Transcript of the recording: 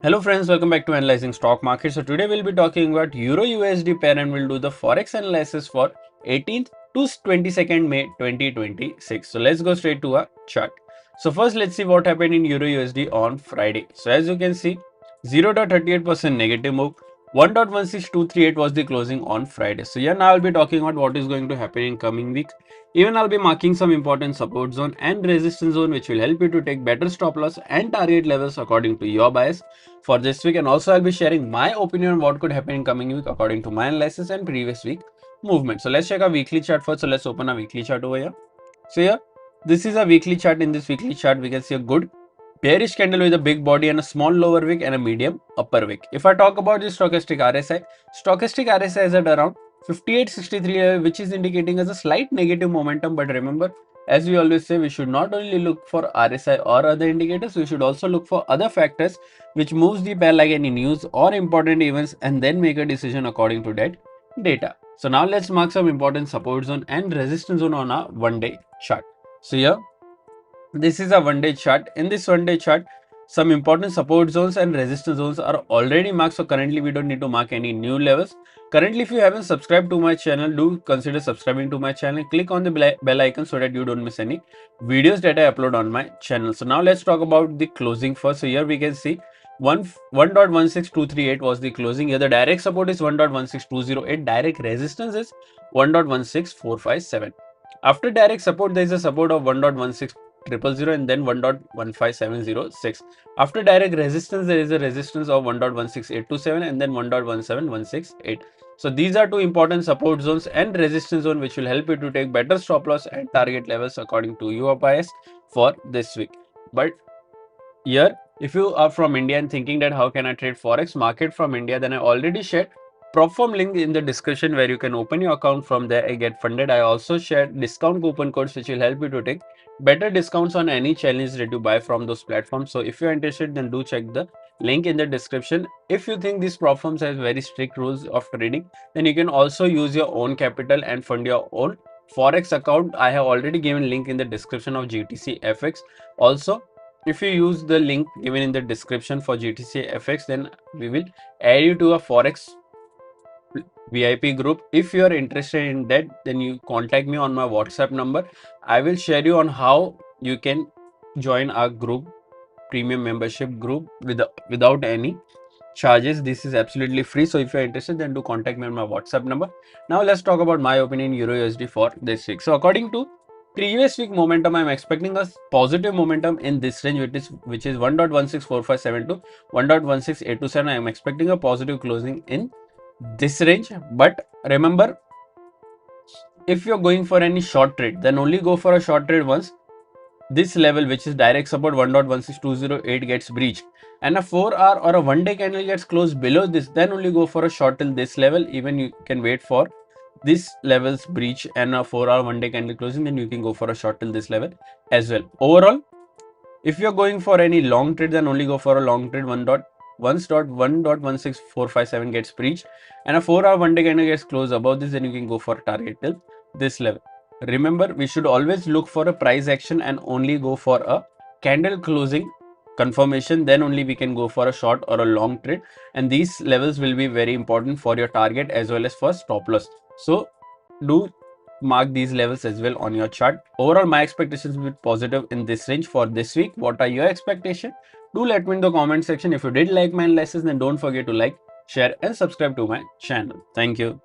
Hello friends, welcome back to Analyzing Stock Market. So today we'll be talking about Euro USD pair and we'll do the Forex analysis for 18th to 22nd May 2026. So let's go straight to our chart. So first let's see what happened in Euro USD on Friday. So as you can see, 0.38% negative move, 1.16238 was the closing on Friday. So here now I'll be talking about what is going to happen in coming week. Even I'll be marking some important support zone and resistance zone which will help you to take better stop loss and target levels according to your bias for this week, and also I'll be sharing my opinion on what could happen in coming week according to my analysis and previous week movement. So let's check our weekly chart first. So let's open a weekly chart over here. So here, this is a weekly chart. In this weekly chart, we can see a good bearish candle with a big body and a small lower wick and a medium upper wick. If I talk about the stochastic RSI is at around 5863, which is indicating as a slight negative momentum. But remember, as we always say, we should not only look for RSI or other indicators, we should also look for other factors which moves the pair like any news or important events and then make a decision according to that data. So now let's mark some important support zone and resistance zone on a 1-day chart. So here, this is a 1-day chart. In this 1-day chart, some important support zones and resistance zones are already marked. So currently we don't need to mark any new levels. Currently, if you haven't subscribed to my channel, do consider subscribing to my channel. Click on the bell icon so that you don't miss any videos that I upload on my channel. So now let's talk about the closing first. So here we can see 1.16238 was the closing. Here the direct support is 1.16208. Direct resistance is 1.16457. After direct support, there is a support of 1.16000 and then 1.15706. After direct resistance, there is a resistance of 1.16827 and then 1.17168. So these are two important support zones and resistance zone which will help you to take better stop loss and target levels according to your bias for this week. But here, if you are from India and thinking that how can I trade Forex market from India, then I already shared Propform link in the description where you can open your account from there and get funded. I also shared discount coupon codes which will help you to take better discounts on any challenge that you buy from those platforms. So if you're interested, then do check the link in the description. If you think these platforms have very strict rules of trading, then you can also use your own capital and fund your own Forex account. I have already given link in the description of GTC FX. Also, if you use the link given in the description for GTC FX, then we will add you to a Forex VIP group. If you are interested in that, then you contact me on my WhatsApp number. I will share you on how you can join our group, premium membership group without any charges. This is absolutely free. So if you're interested, then do contact me on my WhatsApp number. Now let's talk about my opinion Euro USD for this week. So according to previous week momentum, I'm expecting a positive momentum in this range, which is 1.164572 to 1.16827. I'm expecting a positive closing in this range. But remember, if you're going for any short trade, then only go for a short trade once this level, which is direct support 1.16208, gets breached and a 4-hour or a 1-day candle gets closed below this, then only go for a short till this level. Even you can wait for this level's breach and a 4-hour 1-day candle closing, then you can go for a short till this level as well. Overall, if you're going for any long trade, then only go for a long trade. 1.16457 gets breached and a 4-hour 1-day candle gets closed above this, then you can go for a target till this level. Remember, we should always look for a price action and only go for a candle closing confirmation. Then only we can go for a short or a long trade, and these levels will be very important for your target as well as for stop loss. So do mark these levels as well on your chart. Overall, my expectations will be positive in this range for this week. What are your expectations? Do let me in the comment section. If you did like my analysis, then don't forget to like, share and subscribe to my channel. Thank you.